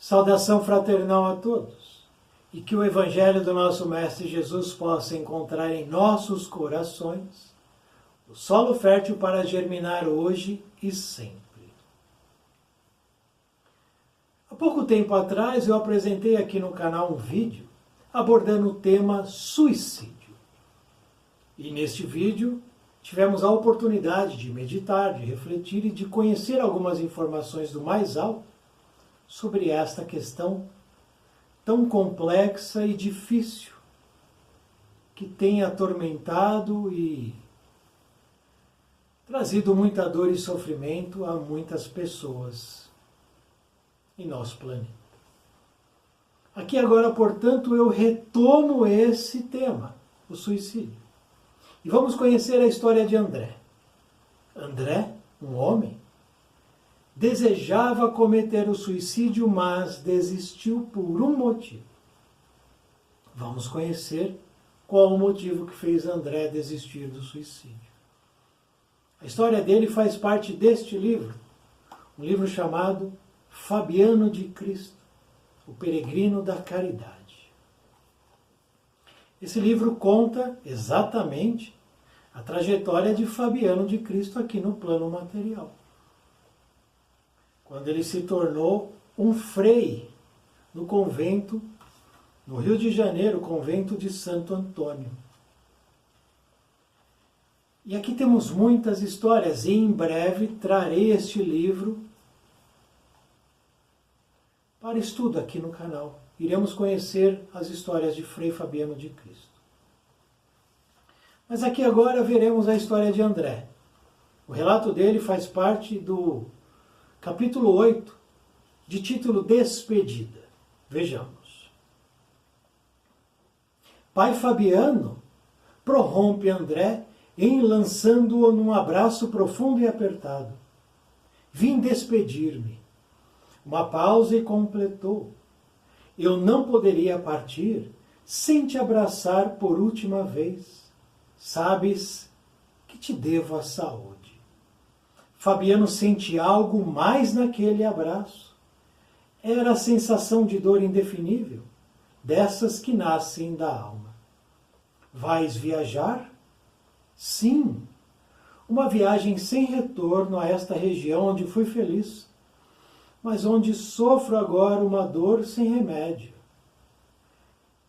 Saudação fraternal a todos, e que o Evangelho do nosso Mestre Jesus possa encontrar em nossos corações o solo fértil para germinar hoje e sempre. Há pouco tempo atrás eu apresentei aqui no canal um vídeo abordando o tema suicídio. E neste vídeo tivemos a oportunidade de meditar, de refletir e de conhecer algumas informações do mais alto sobre esta questão tão complexa e difícil que tem atormentado e trazido muita dor e sofrimento a muitas pessoas em nosso planeta. Aqui agora, portanto, eu retomo esse tema, o suicídio. E vamos conhecer a história de André. André, um homem, desejava cometer o suicídio, mas desistiu por um motivo. Vamos conhecer qual o motivo que fez André desistir do suicídio. A história dele faz parte deste livro, um livro chamado Fabiano de Cristo, o Peregrino da Caridade. Esse livro conta exatamente a trajetória de Fabiano de Cristo aqui no plano material. Quando ele se tornou um frei no convento, no Rio de Janeiro, o convento de Santo Antônio. E aqui temos muitas histórias, e em breve trarei este livro para estudo aqui no canal. Iremos conhecer as histórias de Frei Fabiano de Cristo. Mas aqui agora veremos a história de André. O relato dele faz parte do capítulo 8, de título Despedida. Vejamos. Pai Fabiano prorrompe André enlaçando-o num abraço profundo e apertado. Vim despedir-me. Uma pausa e completou. Eu não poderia partir sem te abraçar por última vez. Sabes que te devo a saúde. Fabiano sente algo mais naquele abraço. Era a sensação de dor indefinível, dessas que nascem da alma. Vais viajar? Sim, uma viagem sem retorno a esta região onde fui feliz, mas onde sofro agora uma dor sem remédio.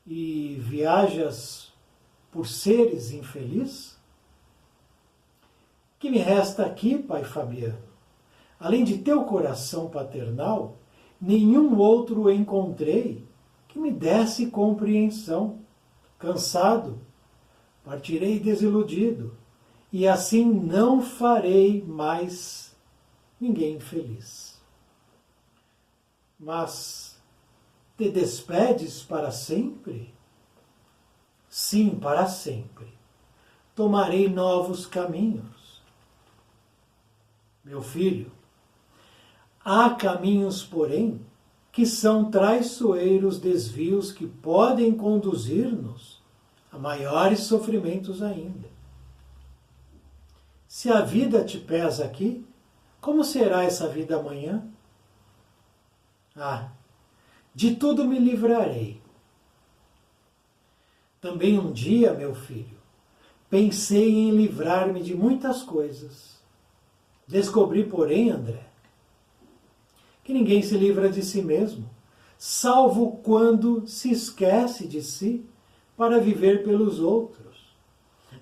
E viajas por seres infelizes? Que me resta aqui, pai Fabiano? Além de teu coração paternal, nenhum outro encontrei que me desse compreensão. Cansado, partirei desiludido, e assim não farei mais ninguém feliz. Mas te despedes para sempre? Sim, para sempre. Tomarei novos caminhos. Meu filho, há caminhos, porém, que são traiçoeiros desvios que podem conduzir-nos a maiores sofrimentos ainda. Se a vida te pesa aqui, como será essa vida amanhã? De tudo me livrarei. Também um dia, meu filho, pensei em livrar-me de muitas coisas. Descobri, porém, André, que ninguém se livra de si mesmo, salvo quando se esquece de si para viver pelos outros.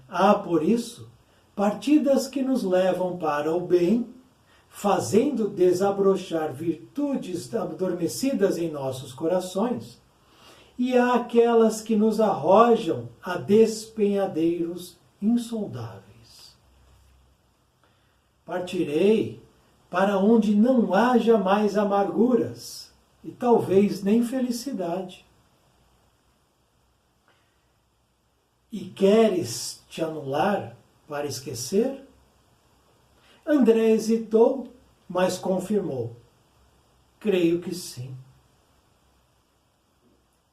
Há, por isso, partidas que nos levam para o bem, fazendo desabrochar virtudes adormecidas em nossos corações, e há aquelas que nos arrojam a despenhadeiros insondáveis. Partirei para onde não haja mais amarguras e talvez nem felicidade. E queres te anular para esquecer? André hesitou, mas confirmou. Creio que sim.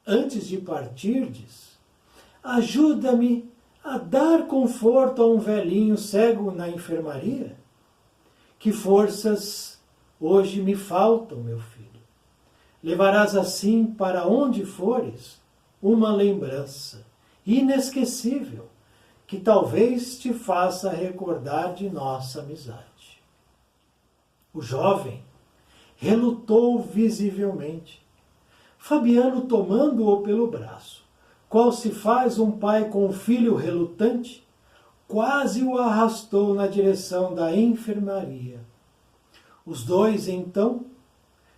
Antes de partirdes, ajuda-me a dar conforto a um velhinho cego na enfermaria. Que forças hoje me faltam, meu filho. levarás assim para onde fores uma lembrança inesquecível que talvez te faça recordar de nossa amizade. O jovem relutou visivelmente. Fabiano, tomando-o pelo braço, qual se faz um pai com um filho relutante, quase o arrastou na direção da enfermaria. Os dois, então,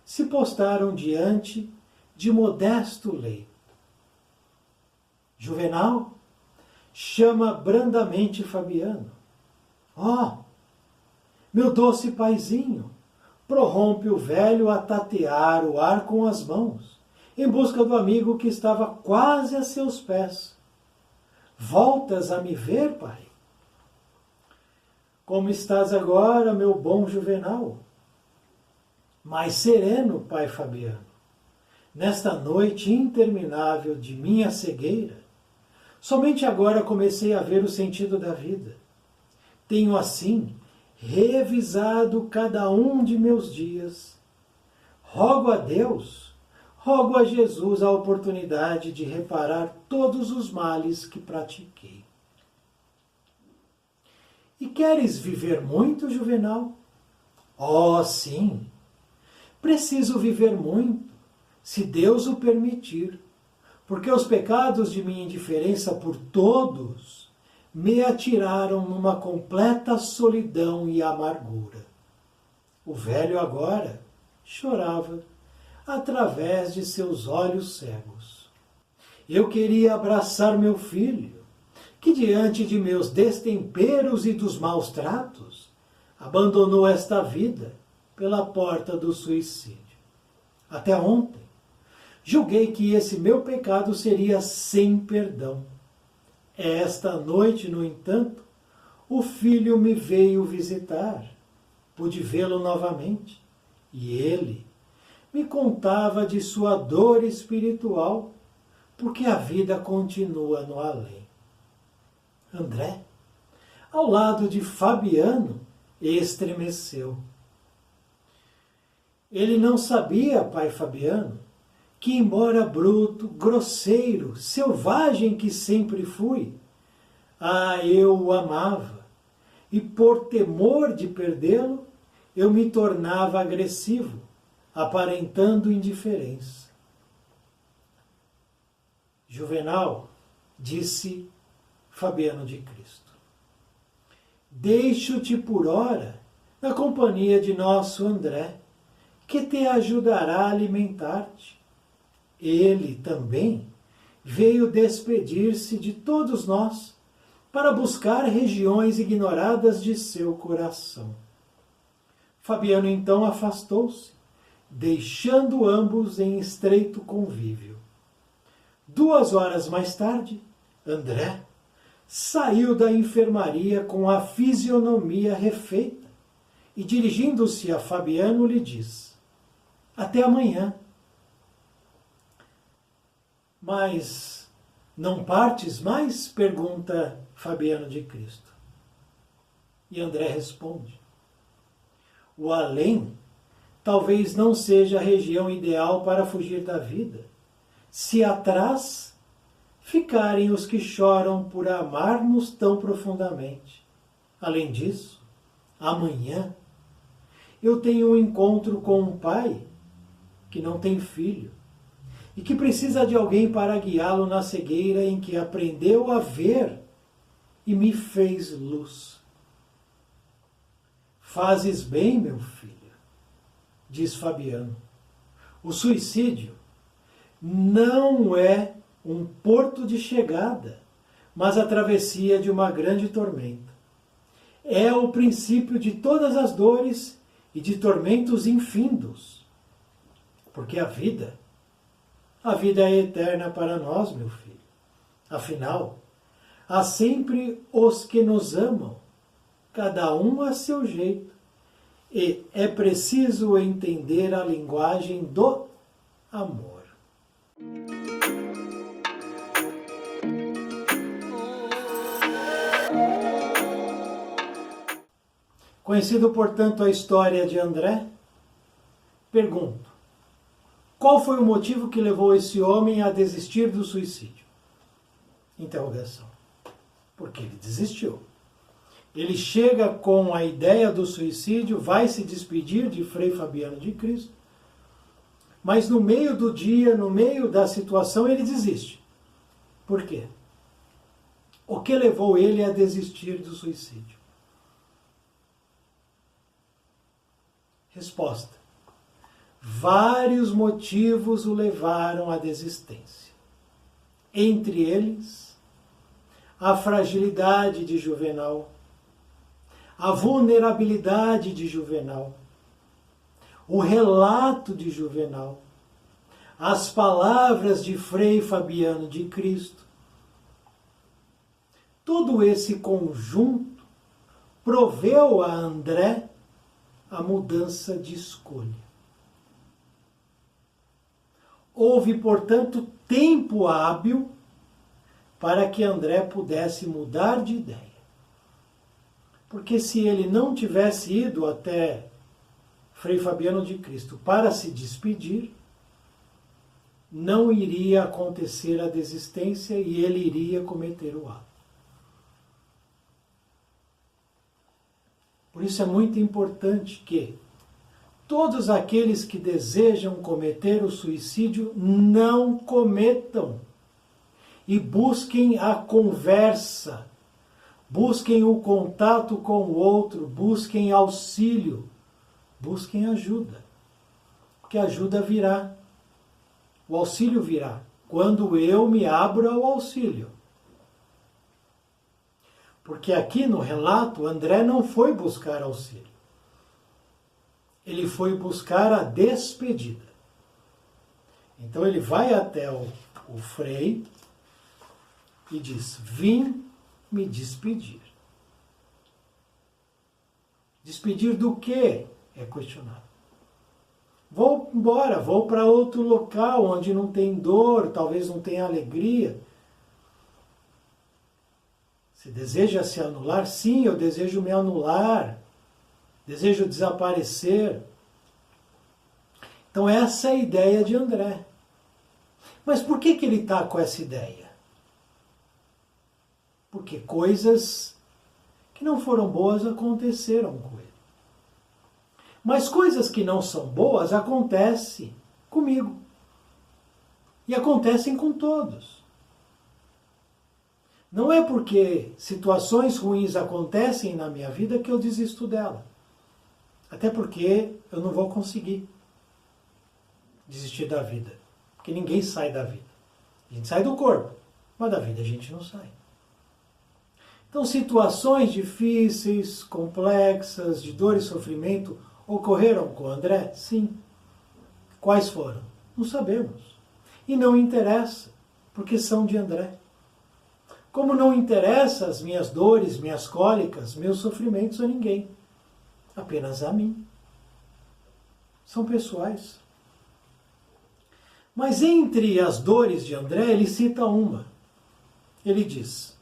se postaram diante de modesto leito. Juvenal chama brandamente Fabiano. Ó, meu doce paizinho, prorrompe o velho a tatear o ar com as mãos, em busca do amigo que estava quase a seus pés. Voltas a me ver, pai? Como estás agora, meu bom Juvenal? Mais sereno, pai Fabiano. Nesta noite interminável de minha cegueira, somente agora comecei a ver o sentido da vida. Tenho assim revisado cada um de meus dias. Rogo a Deus, rogo a Jesus a oportunidade de reparar todos os males que pratiquei. E queres viver muito, Juvenal? Oh, sim! Preciso viver muito, se Deus o permitir, porque os pecados de minha indiferença por todos me atiraram numa completa solidão e amargura. O velho agora chorava através de seus olhos cegos. Eu queria abraçar meu filho, que diante de meus destemperos e dos maus tratos, abandonou esta vida pela porta do suicídio. Até ontem, julguei que esse meu pecado seria sem perdão. Esta noite, no entanto, o filho me veio visitar. Pude vê-lo novamente, e ele me contava de sua dor espiritual, porque a vida continua no além. André, ao lado de Fabiano, estremeceu. Ele não sabia, pai Fabiano, que embora bruto, grosseiro, selvagem que sempre fui, eu o amava, e por temor de perdê-lo, eu me tornava agressivo, aparentando indiferença. Juvenal, disse Fabiano de Cristo, deixo-te por ora na companhia de nosso André, que te ajudará a alimentar-te. Ele também veio despedir-se de todos nós para buscar regiões ignoradas de seu coração. Fabiano então afastou-se, deixando ambos em estreito convívio. 2 horas mais tarde, André saiu da enfermaria com a fisionomia refeita e, dirigindo-se a Fabiano, lhe disse: até amanhã. Mas não partes mais? Pergunta Fabiano de Cristo. E André responde: o além talvez não seja a região ideal para fugir da vida, se atrás ficarem os que choram por amar-nos tão profundamente. Além disso, amanhã eu tenho um encontro com um pai que não tem filho e que precisa de alguém para guiá-lo na cegueira em que aprendeu a ver e me fez luz. Fazes bem, meu filho, diz Fabiano. O suicídio não é um porto de chegada, mas a travessia de uma grande tormenta. É o princípio de todas as dores e de tormentos infindos. Porque a vida é eterna para nós, meu filho. Afinal, há sempre os que nos amam, cada um a seu jeito, e é preciso entender a linguagem do amor. Conhecido, portanto, a história de André, pergunto: Qual foi o motivo que levou esse homem a desistir do suicídio? Interrogação. Porque ele desistiu. Ele chega com a ideia do suicídio, vai se despedir de Frei Fabiano de Cristo, mas no meio do dia, no meio da situação, ele desiste. Por quê? O que levou ele a desistir do suicídio? Resposta. Vários motivos o levaram à desistência. Entre eles, a fragilidade de Juvenal, a vulnerabilidade de Juvenal, o relato de Juvenal, as palavras de Frei Fabiano de Cristo. Todo esse conjunto proveu a André a mudança de escolha. Houve, portanto, tempo hábil para que André pudesse mudar de ideia. Porque se ele não tivesse ido até Frei Fabiano de Cristo para se despedir, não iria acontecer a desistência e ele iria cometer o ato. Por isso é muito importante que todos aqueles que desejam cometer o suicídio não cometam e busquem a conversa, busquem o contato com o outro, busquem auxílio, busquem ajuda, porque a ajuda virá, o auxílio virá, quando eu me abro ao auxílio. Porque aqui no relato, André não foi buscar auxílio. Ele foi buscar a despedida. Então ele vai até o Frei e diz: vim me despedir. Despedir do quê? É questionado. Vou embora, vou para outro local onde não tem dor, talvez não tenha alegria. Se deseja se anular? Sim, eu desejo me anular. Desejo desaparecer. Então essa é a ideia de André. Mas por que ele está com essa ideia? Porque coisas que não foram boas aconteceram com ele. Mas coisas que não são boas acontecem comigo. E acontecem com todos. Não é porque situações ruins acontecem na minha vida que eu desisto dela. Até porque eu não vou conseguir desistir da vida. Porque ninguém sai da vida. A gente sai do corpo, mas da vida a gente não sai. Então, situações difíceis, complexas, de dor e sofrimento ocorreram com André? Sim. Quais foram? Não sabemos. E não interessa, porque são de André. Como não interessa as minhas dores, minhas cólicas, meus sofrimentos a ninguém. Apenas a mim. São pessoais. Mas entre as dores de André, ele cita uma. Ele diz: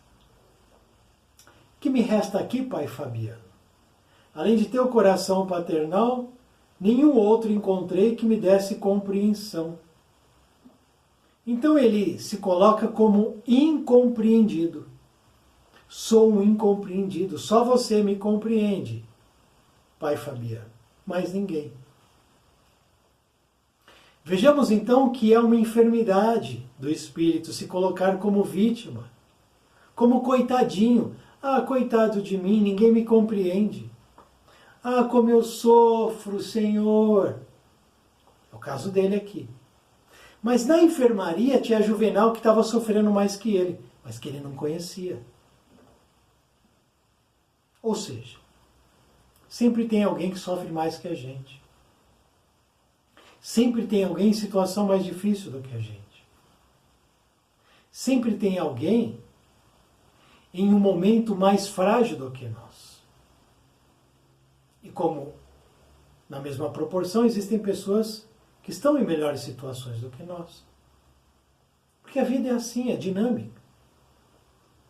que me resta aqui, pai Fabiano? Além de teu coração paternal, nenhum outro encontrei que me desse compreensão. Então ele se coloca como incompreendido. Sou um incompreendido, só você me compreende, pai Fabiano, mais ninguém. Vejamos então que é uma enfermidade do espírito se colocar como vítima, como coitadinho. Ah, coitado de mim, ninguém me compreende. Ah, como eu sofro, Senhor. É o caso dele aqui. Mas na enfermaria tinha Juvenal que estava sofrendo mais que ele, mas que ele não conhecia. Ou seja, sempre tem alguém que sofre mais que a gente. Sempre tem alguém em situação mais difícil do que a gente. Sempre tem alguém em um momento mais frágil do que nós. E como, na mesma proporção, existem pessoas que estão em melhores situações do que nós. Porque a vida é assim, é dinâmica.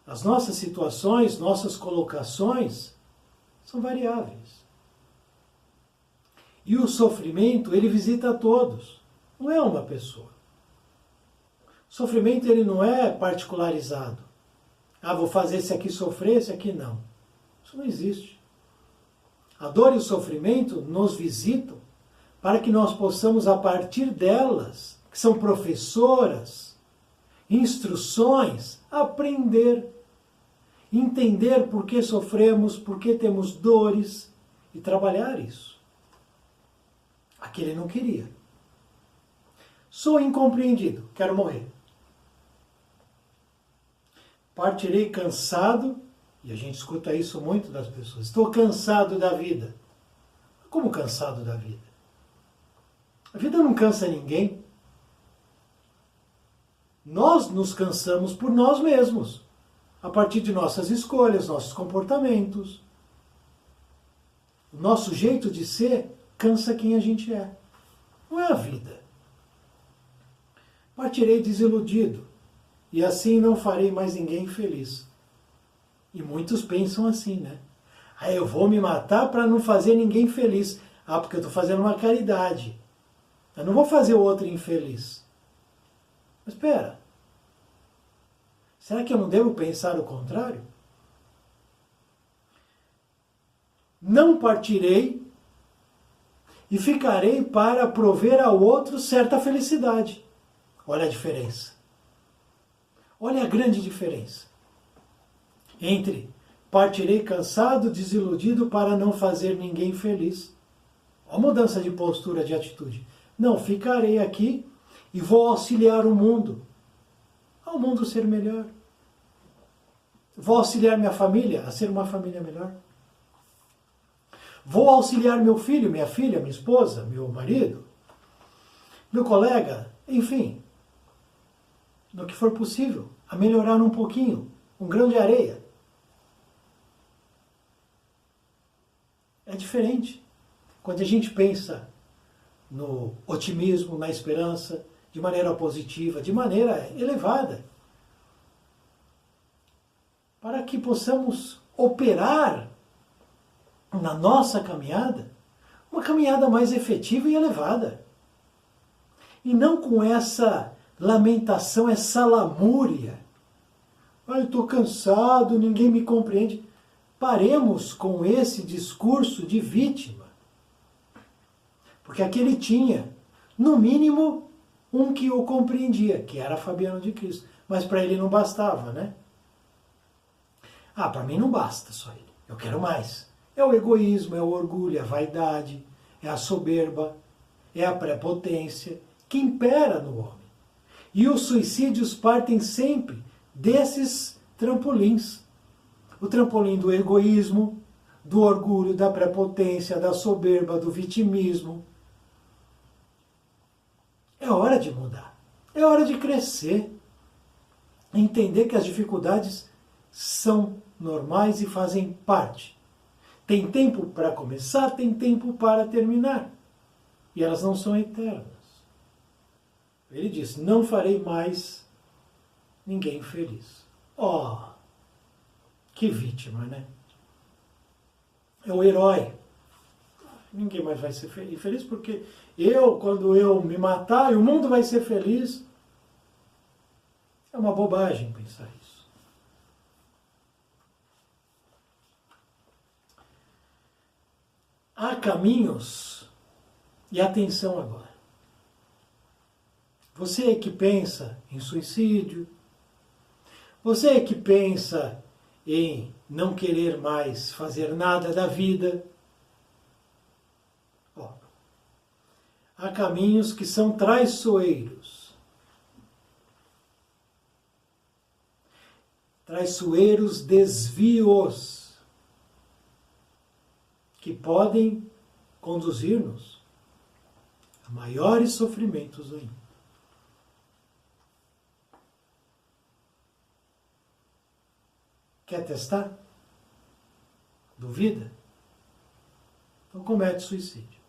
As nossas situações, nossas colocações são variáveis. E o sofrimento, ele visita a todos. não é uma pessoa. O sofrimento ele não é particularizado. Ah, vou fazer esse aqui sofrer, esse aqui não. Isso não existe. A dor e o sofrimento nos visitam para que nós possamos, a partir delas, que são professoras, instruções, aprender, entender por que sofremos, por que temos dores e trabalhar isso. Aquele não queria. Sou incompreendido, quero morrer. Partirei cansado, e a gente escuta isso muito das pessoas. Estou cansado da vida. Como cansado da vida? A vida não cansa ninguém. Nós nos cansamos por nós mesmos, a partir de nossas escolhas, nossos comportamentos. O nosso jeito de ser cansa quem a gente é. Não é a vida. Partirei desiludido, e assim não farei mais ninguém feliz. E muitos pensam assim, né? Ah, eu vou me matar para não fazer ninguém feliz. Ah, porque eu estou fazendo uma caridade. Eu não vou fazer o outro infeliz. Mas espera. Será que eu não devo pensar o contrário? Não partirei e ficarei para prover ao outro certa felicidade. Olha a diferença. Olha a grande diferença entre partirei cansado, desiludido para não fazer ninguém feliz. Olha a mudança de postura, de atitude. Não, ficarei aqui e vou auxiliar o mundo, ao mundo ser melhor. Vou auxiliar minha família a ser uma família melhor. Vou auxiliar meu filho, minha filha, minha esposa, meu marido, meu colega, enfim, no que for possível, a melhorar um pouquinho, um grão de areia. É diferente. Quando a gente pensa no otimismo, na esperança, de maneira positiva, de maneira elevada, para que possamos operar na nossa caminhada uma caminhada mais efetiva e elevada. E não com essa lamentação, essa lamúria. Ah, eu estou cansado, ninguém me compreende. Paremos com esse discurso de vítima. Porque aquele tinha, no mínimo, um que o compreendia, que era Fabiano de Cristo. Mas para ele não bastava, né? Ah, para mim não basta só ele. Eu quero mais. É o egoísmo, é o orgulho, é a vaidade, é a soberba, é a prepotência que impera no homem. E os suicídios partem sempre desses trampolins. O trampolim do egoísmo, do orgulho, da prepotência, da soberba, do vitimismo. É hora de mudar. É hora de crescer. Entender que as dificuldades são normais e fazem parte. Tem tempo para começar, tem tempo para terminar. E elas não são eternas. Ele diz, não farei mais ninguém feliz. Oh, que vítima, né? É o herói. Ninguém mais vai ser feliz porque quando eu me matar, o mundo vai ser feliz. É uma bobagem pensar isso. Há caminhos, e atenção agora. Você que pensa em suicídio, você que pensa em não querer mais fazer nada da vida, há caminhos que são traiçoeiros. Traiçoeiros desvios que podem conduzir-nos a maiores sofrimentos ainda. Quer testar? Duvida? Então comete suicídio.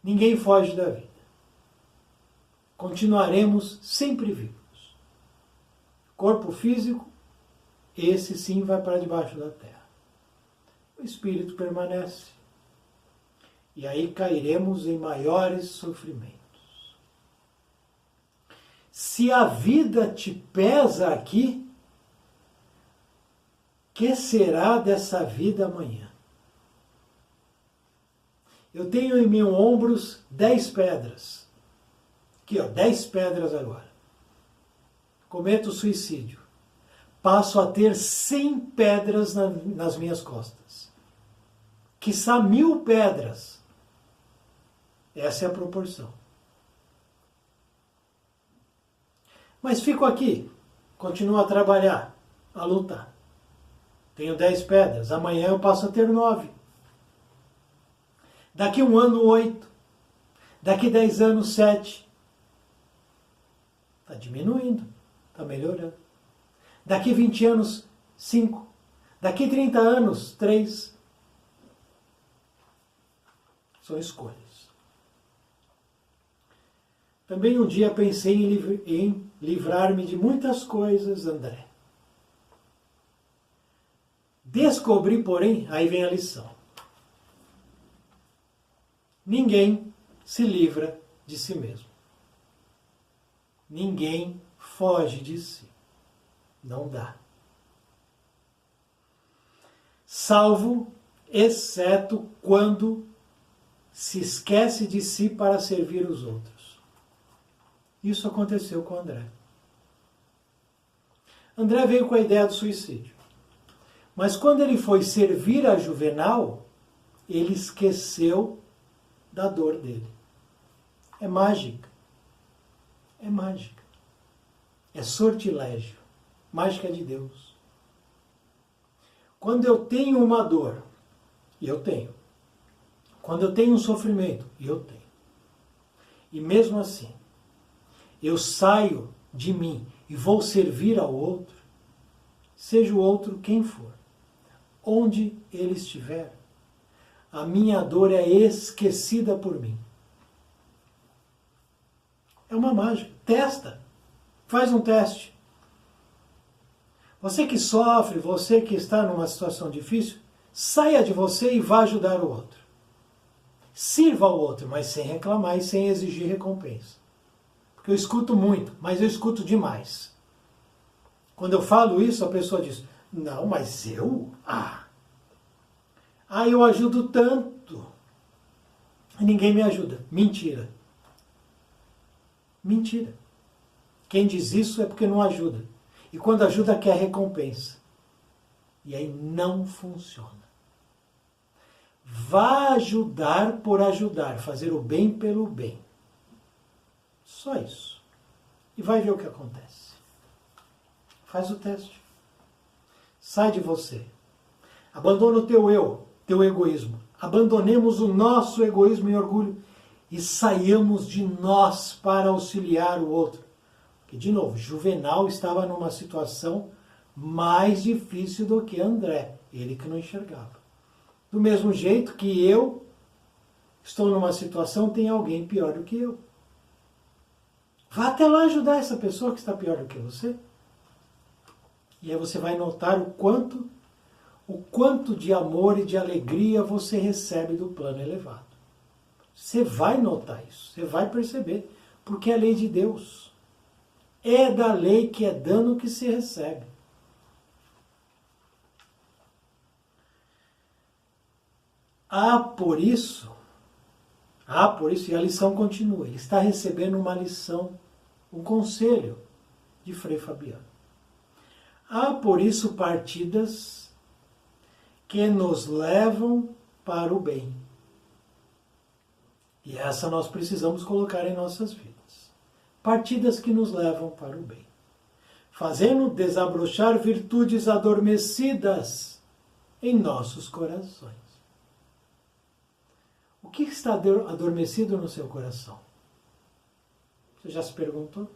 Ninguém foge da vida. Continuaremos sempre vivos. Corpo físico, esse sim vai para debaixo da terra. O espírito permanece. E aí cairemos em maiores sofrimentos. Se a vida te pesa aqui, que será dessa vida amanhã? Eu tenho em meus ombros 10 pedras. Aqui, ó, 10 pedras agora. Cometo suicídio. Passo a ter 100 pedras nas minhas costas. Quiçá 1000 pedras. Essa é a proporção. Mas fico aqui, continuo a trabalhar, a lutar. Tenho 10 pedras, amanhã eu passo a ter 9. Daqui 1 ano, 8. Daqui 10 anos, 7. Está diminuindo, está melhorando. Daqui 20 anos, 5. Daqui 30 anos, 3. São escolhas. Também um dia pensei em livrar-me de muitas coisas, André. Descobri, porém, aí vem a lição. Ninguém se livra de si mesmo. Ninguém foge de si. Não dá. Salvo, exceto quando se esquece de si para servir os outros. Isso aconteceu com André. André veio com a ideia do suicídio. Mas quando ele foi servir a Juvenal, ele esqueceu da dor dele. É mágica. É mágica. É sortilégio. Mágica de Deus. Quando eu tenho uma dor, e eu tenho. Quando eu tenho um sofrimento, e eu tenho. E mesmo assim, eu saio de mim e vou servir ao outro, seja o outro quem for, onde ele estiver, a minha dor é esquecida por mim. É uma mágica. Testa. Faz um teste. Você que sofre, você que está numa situação difícil, saia de você e vá ajudar o outro. Sirva ao outro, mas sem reclamar e sem exigir recompensa. Eu escuto muito, mas eu escuto demais. Quando eu falo isso, a pessoa diz, não, mas eu? Eu ajudo tanto. E ninguém me ajuda. Mentira. Mentira. Quem diz isso é porque não ajuda. E quando ajuda, quer recompensa. E aí não funciona. Vá ajudar por ajudar, fazer o bem pelo bem. Só isso. E vai ver o que acontece. Faz o teste. Sai de você. Abandona o teu eu, teu egoísmo. Abandonemos o nosso egoísmo e orgulho e saiamos de nós para auxiliar o outro. Porque, de novo, Juvenal estava numa situação mais difícil do que André, ele que não enxergava. Do mesmo jeito que eu estou numa situação, tem alguém pior do que eu. Vá até lá ajudar essa pessoa que está pior do que você. E aí você vai notar o quanto de amor e de alegria você recebe do plano elevado. Você vai notar isso, você vai perceber, porque é a lei de Deus. É da lei que é dano que se recebe. Por isso, e a lição continua. Ele está recebendo uma lição, um conselho de Frei Fabiano. Há por isso partidas que nos levam para o bem. E essa nós precisamos colocar em nossas vidas. Partidas que nos levam para o bem. Fazendo desabrochar virtudes adormecidas em nossos corações. O que está adormecido no seu coração? Você já se perguntou?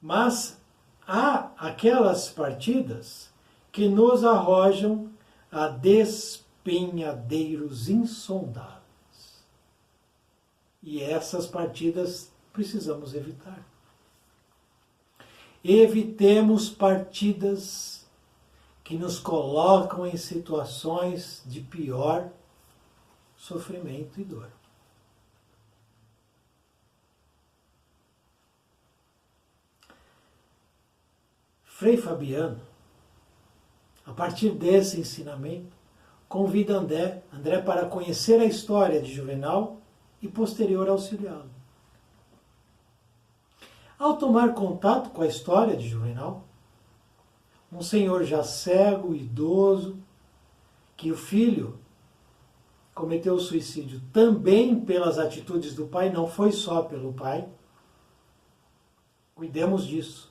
Mas há aquelas partidas que nos arrojam a despenhadeiros insondáveis. E essas partidas precisamos evitar. Evitemos partidas que nos colocam em situações de pior sofrimento e dor. Frei Fabiano, a partir desse ensinamento, convida André para conhecer a história de Juvenal e posterior auxiliá-lo. Ao tomar contato com a história de Juvenal, um senhor já cego, idoso, que o filho cometeu suicídio também pelas atitudes do pai, não foi só pelo pai. Cuidemos disso.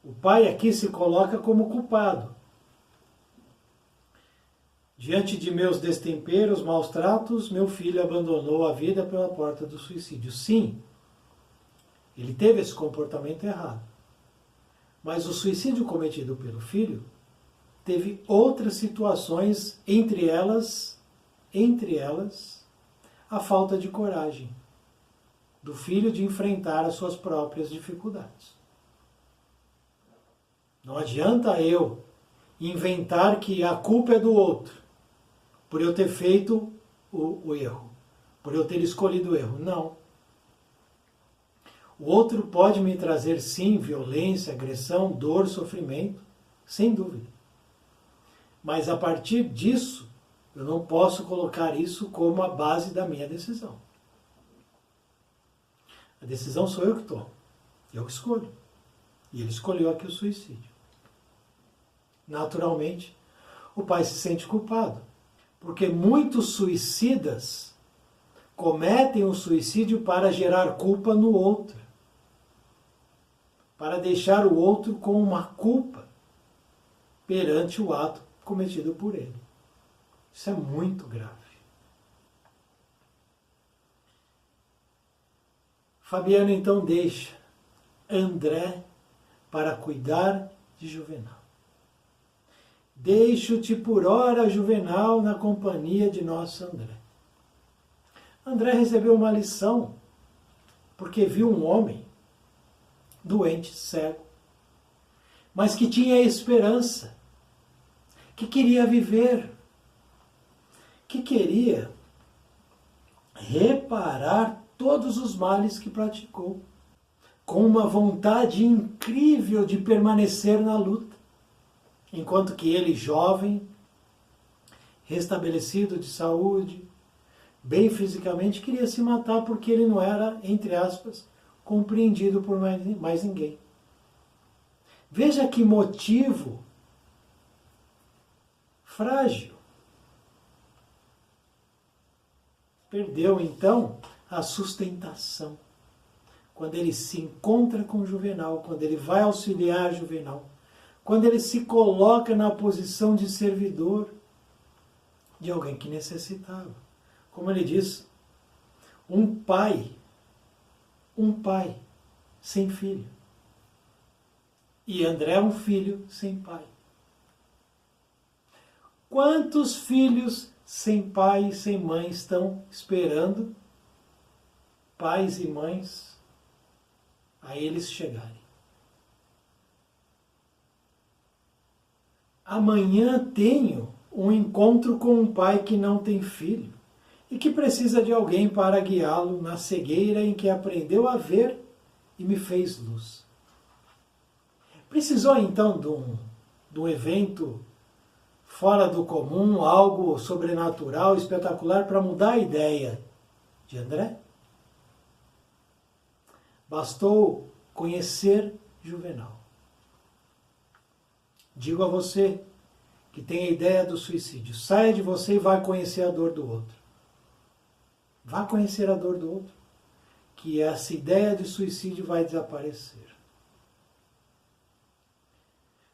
O pai aqui se coloca como culpado. Diante de meus destemperos, maus tratos, meu filho abandonou a vida pela porta do suicídio. Sim, ele teve esse comportamento errado. Mas o suicídio cometido pelo filho teve outras situações, entre elas, a falta de coragem do filho de enfrentar as suas próprias dificuldades. Não adianta eu inventar que a culpa é do outro, por eu ter feito o erro, por eu ter escolhido o erro. Não. O outro pode me trazer, sim, violência, agressão, dor, sofrimento, sem dúvida. Mas a partir disso, eu não posso colocar isso como a base da minha decisão. A decisão sou eu que tomo. Eu que escolho. E ele escolheu aqui o suicídio. Naturalmente, o pai se sente culpado. Porque muitos suicidas cometem o suicídio para gerar culpa no outro. Para deixar o outro com uma culpa perante o ato cometido por ele. Isso é muito grave. Fabiano então deixa André para cuidar de Juvenal. Deixo-te por ora, Juvenal, na companhia de nosso André. André recebeu uma lição, porque viu um homem doente, cego, mas que tinha esperança, que queria viver, que queria reparar todos os males que praticou, com uma vontade incrível de permanecer na luta, enquanto que ele, jovem, restabelecido de saúde, bem fisicamente, queria se matar porque ele não era, entre aspas, compreendido por mais ninguém. Veja que motivo frágil. Perdeu, então, a sustentação. Quando ele se encontra com Juvenal, quando ele vai auxiliar Juvenal, quando ele se coloca na posição de servidor de alguém que necessitava. Como ele diz, um pai sem filho. E André um filho sem pai. Quantos filhos sem pai e sem mãe estão esperando pais e mães a eles chegarem? Amanhã tenho um encontro com um pai que não tem filho e que precisa de alguém para guiá-lo na cegueira em que aprendeu a ver e me fez luz. Precisou então de um evento fora do comum, algo sobrenatural, espetacular, para mudar a ideia de André? Bastou conhecer Juvenal. Digo a você que tem a ideia do suicídio, saia de você e vá conhecer a dor do outro. Vá conhecer a dor do outro, que essa ideia de suicídio vai desaparecer.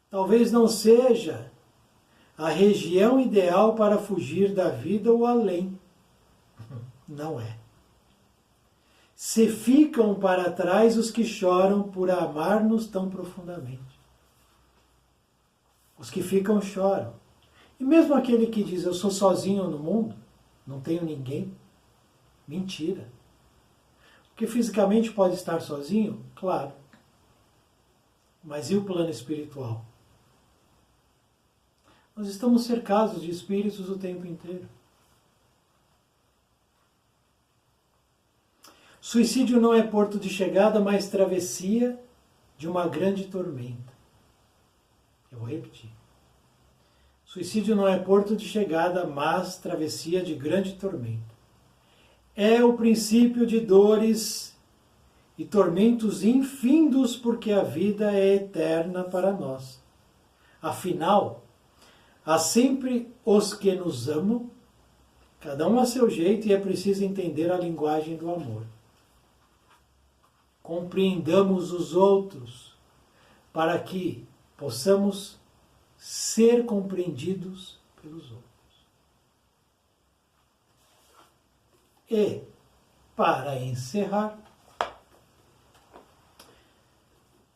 Talvez não seja a região ideal para fugir da vida ou além. Não é. Se ficam para trás os que choram por amar-nos tão profundamente. Os que ficam choram. E mesmo aquele que diz, eu sou sozinho no mundo, não tenho ninguém, mentira. Porque fisicamente pode estar sozinho? Claro. Mas e o plano espiritual? Nós estamos cercados de espíritos o tempo inteiro. Suicídio não é porto de chegada, mas travessia de uma grande tormenta. Eu vou repetir. Suicídio não é porto de chegada, mas travessia de grande tormenta. É o princípio de dores e tormentos infindos, porque a vida é eterna para nós. Afinal, há sempre os que nos amam, cada um a seu jeito, e é preciso entender a linguagem do amor. Compreendamos os outros para que possamos ser compreendidos pelos outros. E, para encerrar,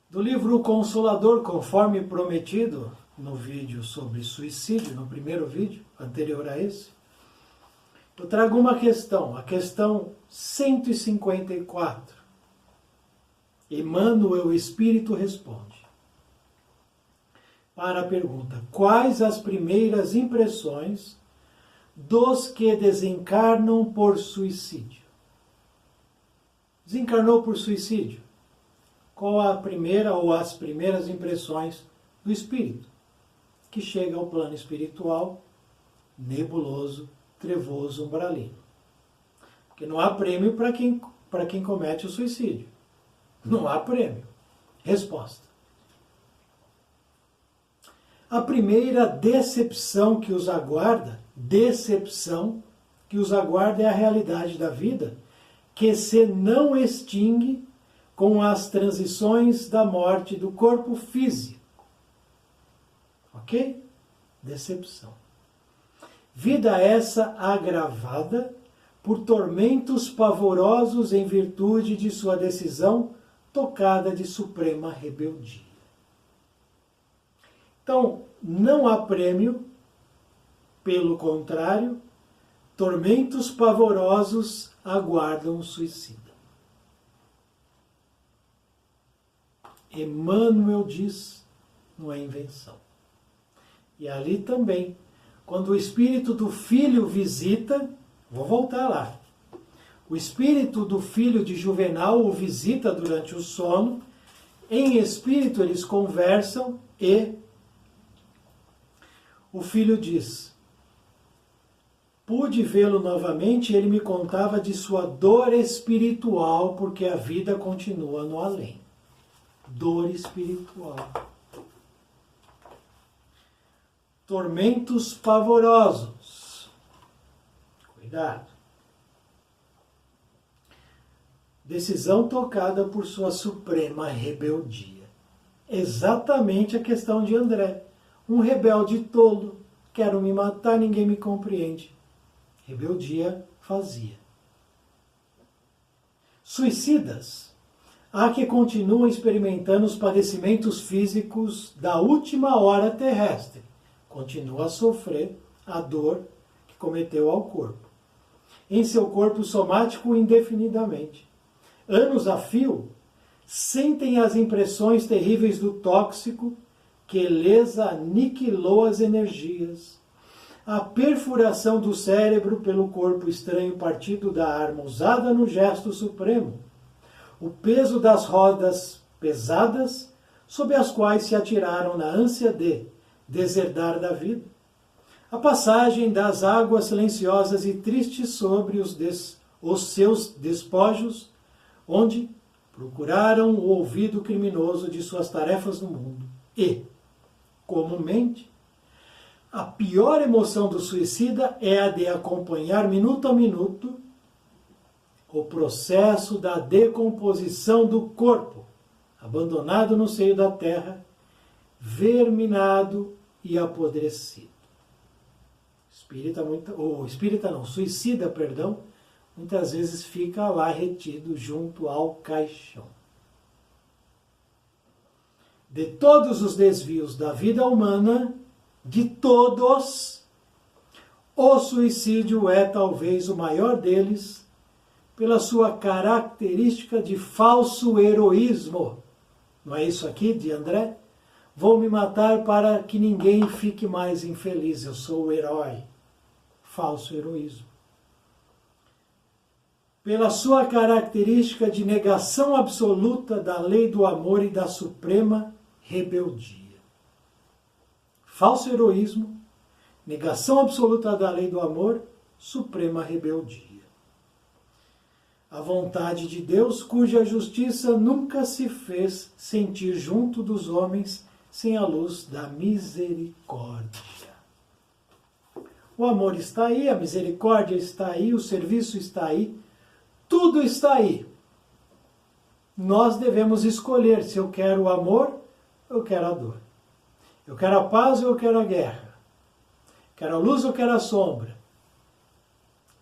do livro O Consolador, conforme prometido no vídeo sobre suicídio, no primeiro vídeo anterior a esse, eu trago uma questão, a questão 154. Emmanuel, o Espírito, responde para a pergunta: quais as primeiras impressões dos que desencarnam por suicídio? Desencarnou por suicídio? Qual a primeira ou as primeiras impressões do espírito que chega ao plano espiritual nebuloso, trevoso, umbralino? Porque não há prêmio para quem comete o suicídio. Não há prêmio. Resposta: a primeira decepção que os aguarda é a realidade da vida, que se não extingue com as transições da morte do corpo físico. Ok? Decepção. Vida essa agravada por tormentos pavorosos em virtude de sua decisão tocada de suprema rebeldia. Então, não há prêmio, pelo contrário, tormentos pavorosos aguardam o suicida. Emmanuel diz, não é invenção. E ali também, quando o espírito do filho visita, vou voltar lá, o espírito do filho de Juvenal o visita durante o sono, em espírito eles conversam e o filho diz: pude vê-lo novamente e ele me contava de sua dor espiritual, porque a vida continua no além. Dor espiritual. Tormentos pavorosos. Cuidado. Decisão tocada por sua suprema rebeldia. Exatamente a questão de André. Um rebelde tolo. Quero me matar, ninguém me compreende. Rebeldia fazia. Suicidas. Há que continuam experimentando os padecimentos físicos da última hora terrestre. Continua a sofrer a dor que cometeu ao corpo. Em seu corpo somático indefinidamente. Anos a fio, sentem as impressões terríveis do tóxico que lhes aniquilou as energias. A perfuração do cérebro pelo corpo estranho partido da arma usada no gesto supremo. O peso das rodas pesadas sob as quais se atiraram na ânsia de deserdar da vida. A passagem das águas silenciosas e tristes sobre os seus despojos, onde procuraram o ouvido criminoso de suas tarefas no mundo. E, comumente, a pior emoção do suicida é a de acompanhar minuto a minuto o processo da decomposição do corpo, abandonado no seio da terra, verminado e apodrecido. Suicida, muitas vezes fica lá retido junto ao caixão. De todos os desvios da vida humana, de todos, o suicídio é talvez o maior deles, pela sua característica de falso heroísmo. Não é isso aqui de André? Vou me matar para que ninguém fique mais infeliz. Eu sou o herói. Falso heroísmo. pela sua característica de negação absoluta da lei do amor e da suprema rebeldia. Falso heroísmo, negação absoluta da lei do amor, suprema rebeldia. A vontade de Deus, cuja justiça nunca se fez sentir junto dos homens sem a luz da misericórdia. O amor está aí, a misericórdia está aí, o serviço está aí, tudo está aí. Nós devemos escolher se eu quero o amor ou eu quero a dor. Eu quero a paz ou eu quero a guerra. Quero a luz ou eu quero a sombra.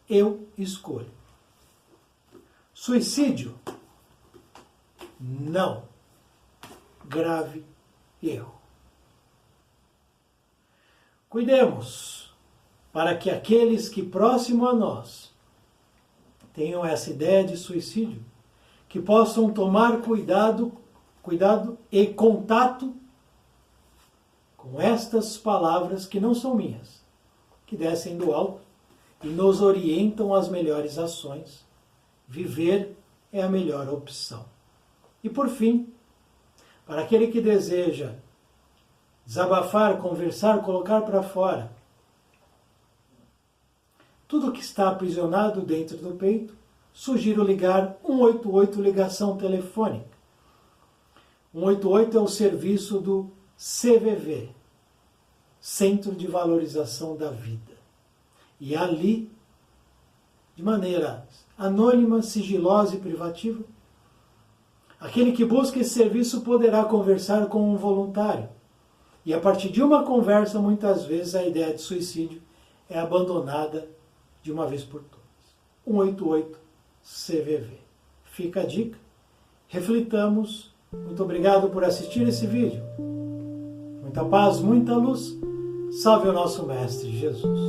Eu escolho. Suicídio? Não. Grave erro. Cuidemos para que aqueles que próximo a nós tenham essa ideia de suicídio, que possam tomar cuidado e contato com estas palavras que não são minhas, que descem do alto e nos orientam às melhores ações. Viver é a melhor opção. E por fim, para aquele que deseja desabafar, conversar, colocar para fora tudo que está aprisionado dentro do peito, sugiro ligar 188, ligação telefônica. 188 é o serviço do CVV, Centro de Valorização da Vida. E ali, de maneira anônima, sigilosa e privativa, aquele que busca esse serviço poderá conversar com um voluntário. E a partir de uma conversa, muitas vezes, a ideia de suicídio é abandonada de uma vez por todas. 188 CVV. Fica a dica. Reflitamos. Muito obrigado por assistir esse vídeo. Muita paz, muita luz. Salve o nosso Mestre Jesus.